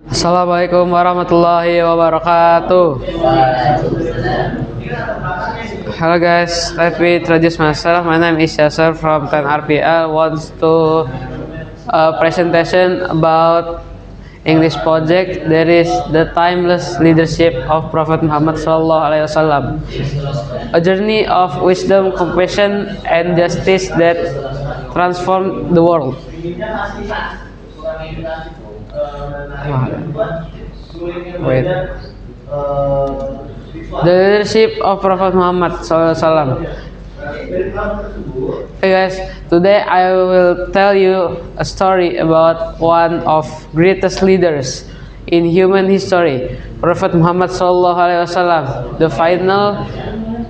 Assalamualaikum warahmatullahi wabarakatuh. Hello guys, let me introduce myself. My name is Yasser from 10RPL. Wants to presentation about English project. There is the timeless leadership of Prophet Muhammad SAW, a journey of wisdom, compassion, and justice that transformed the world. Wait. The leadership of Prophet Muhammad SAW. Hey guys, today I will tell you a story about one of greatest leaders in human history, Prophet Muhammad SAW, the final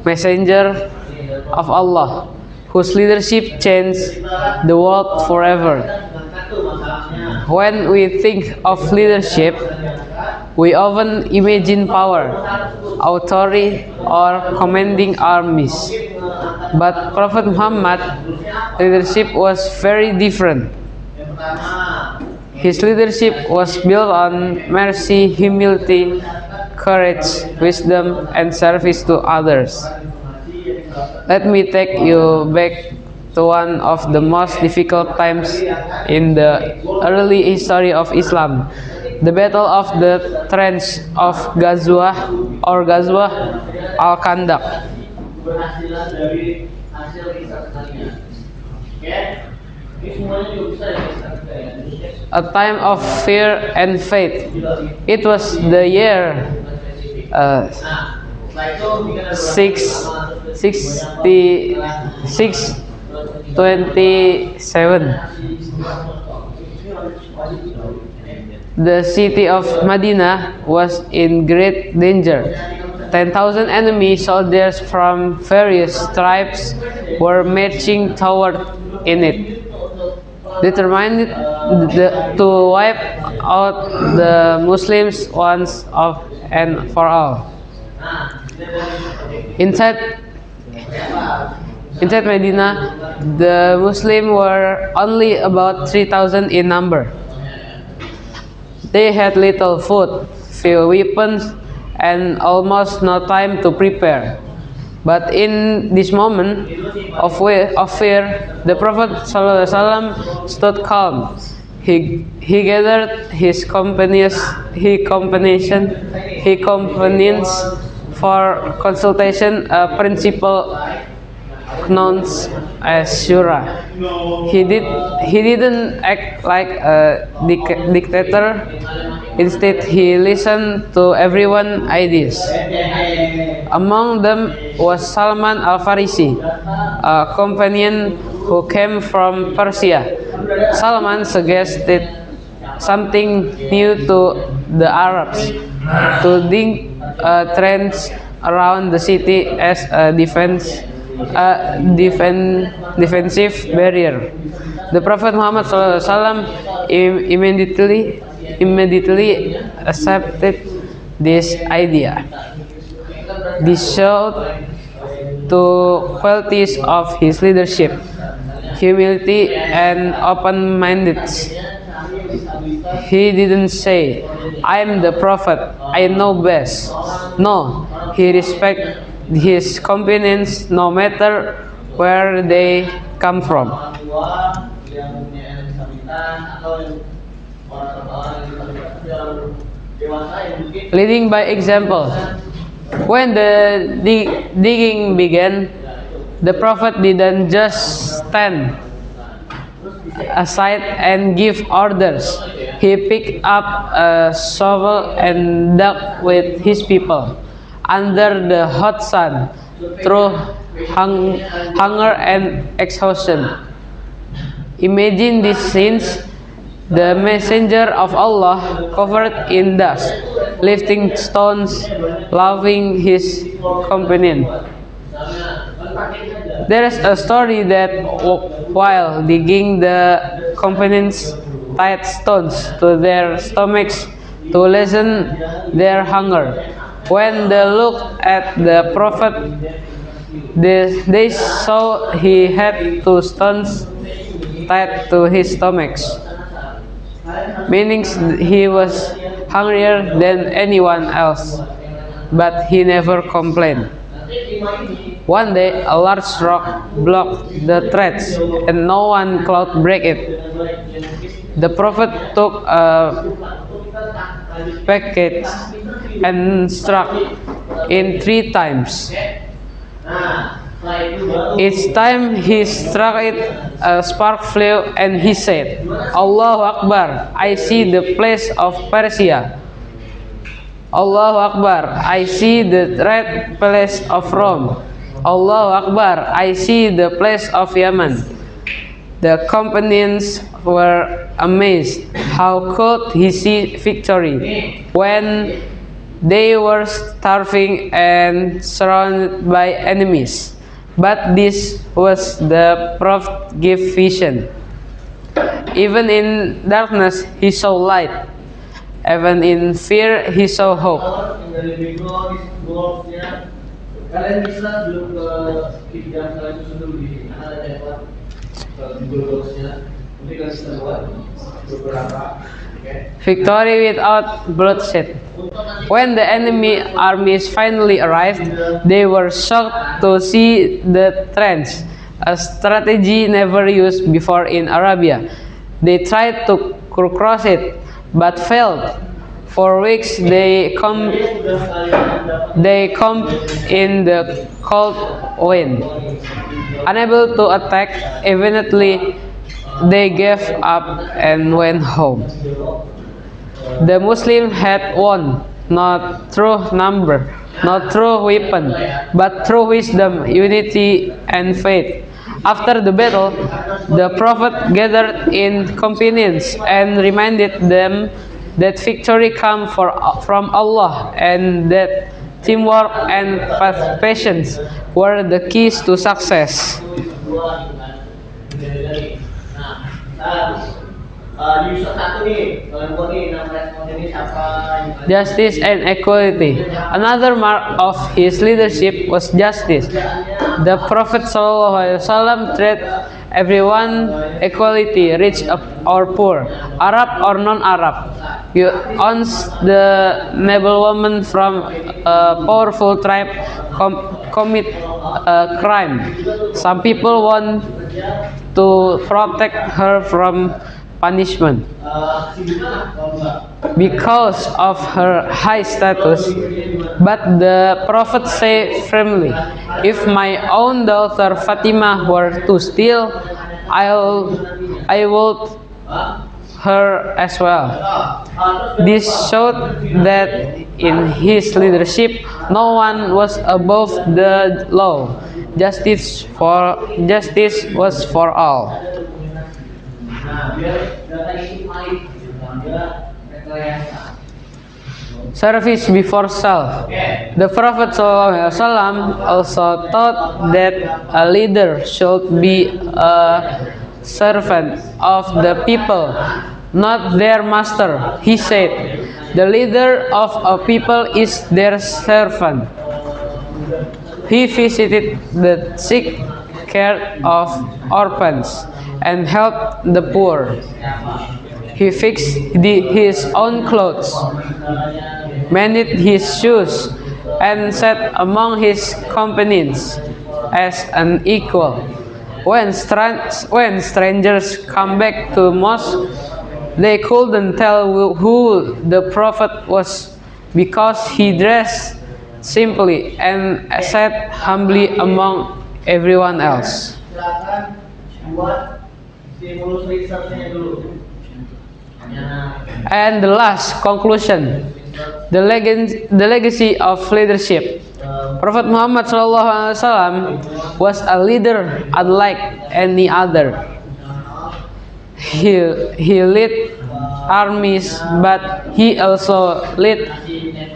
messenger of Allah, whose leadership changed the world forever. When we think of leadership, we often imagine power, authority, or commanding armies. But Prophet Muhammad leadership was very different. His leadership was built on mercy, humility, courage, wisdom, and service to others. Let me take you back to one of the most difficult times in the early history of Islam, the Battle of the Trench of Ghazwah Al-Khandaq. A time of fear and faith. It was the year 627. The city of Medina was in great danger. 10,000 enemy soldiers from various tribes were marching toward in it, determined to wipe out the Muslims once and for all. Inside Medina, the Muslims were only about 3,000 in number. They had little food, few weapons, and almost no time to prepare. But in this moment of fear, the Prophet ﷺ stood calm. He gathered his companions for consultation, a principle known as Shura. He didn't act like a dictator. Instead, he listened to everyone's ideas. Among them was Salman al-Farisi, a companion who came from Persia. Salman suggested something new to the Arabs, to dig a trench around the city as a defensive barrier. The Prophet Muhammad SAW immediately accepted this idea. This showed two qualities of his leadership: humility and open-mindedness. He didn't say, "I'm the prophet, I know best." No, he respected his companions no matter where they come from. Leading by example. When the digging began, the prophet didn't just stand aside and give orders. He picked up a shovel and dug with his people under the hot sun through hunger and exhaustion. Imagine these scenes: the messenger of Allah covered in dust, lifting stones, loving his companion. There is a story that while digging, the companions tied stones to their stomachs to lessen their hunger. When they looked at the prophet, they saw he had two stones tied to his stomachs, meaning he was hungrier than anyone else, but he never complained. One day, a large rock blocked the threads, and no one could break it. The prophet took a package and struck it 3 times. Each time he struck it, a spark flew, and he said, "Allahu Akbar, I see the place of Persia. Allahu Akbar, I see the red place of Rome. Allahu Akbar, I see the place of Yemen." The companions were amazed. How could he see victory when they were starving and surrounded by enemies? But this was the prophet give vision. Even in darkness he saw light. Even in fear he saw hope. Kalian bisa belum ke bidang kalian itu dulu di Google-nya. Nanti kalian bisa buat beberapa. Victory without bloodshed. When the enemy armies finally arrived, they were shocked to see the trench, a strategy never used before in Arabia. They tried to cross it, but failed. For weeks they camped in the cold wind. Unable to attack, eventually they gave up and went home. The Muslims had won, not through number, not through weapon, but through wisdom, unity, and faith. After the battle, the Prophet gathered in companions and reminded them that victory comes from Allah, and that teamwork and patience were the keys to success. Justice and equality. Another mark of his leadership was justice. The Prophet ﷺ treated everyone equality, rich or poor, Arab or non-Arab. He owns the noble woman from a powerful tribe commit a crime. Some people want to protect her from punishment because of her high status, but the Prophet said firmly, "If my own daughter Fatima were to steal, I would her as well." This showed that in his leadership, no one was above the law. Justice was for all. Service before self. The Prophet ﷺ also taught that a leader should be a servant of the people, not their master. He said, "The leader of a people is their servant." He visited the sick, cared of orphans, and helped the poor. He fixed his own clothes, mended his shoes, and sat among his companions as an equal. When strangers come back to mosque, they couldn't tell who the Prophet was because he dressed simply and sat humbly among everyone else. And the last conclusion, the legacy of leadership. Prophet Muhammad SAW was a leader unlike any other. He led armies, but he also led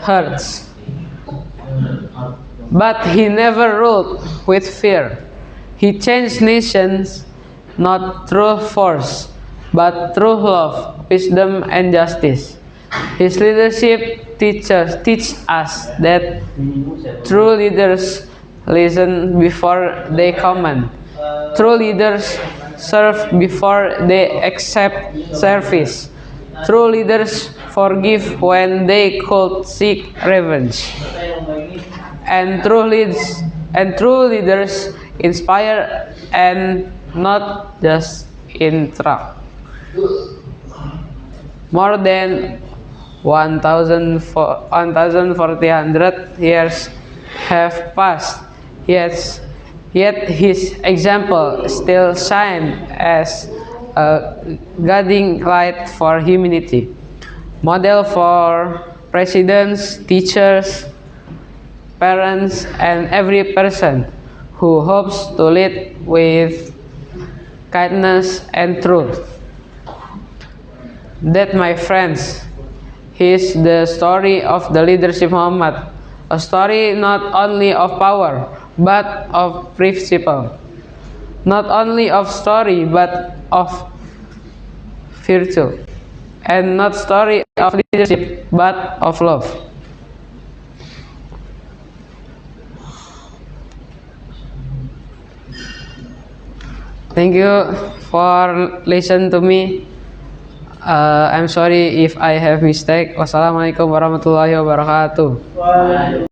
hearts. But he never ruled with fear. He changed nations not through force, but through love, wisdom, and justice. His leadership teaches us that true leaders listen before they command. True leaders serve before they accept service. True leaders forgive when they could seek revenge. And true leaders inspire and not just instruct. More than 1,400 years have passed, yet his example still shines as a guiding light for humanity, model for presidents, teachers, parents, and every person who hopes to lead with kindness and truth. That, my friends, is the story of the leadership Muhammad, a story not only of power but of principle, not only of story but of virtue, and not story of leadership but of love. Thank you for listen to me. I'm sorry if I have mistake. Wassalamualaikum warahmatullahi wabarakatuh.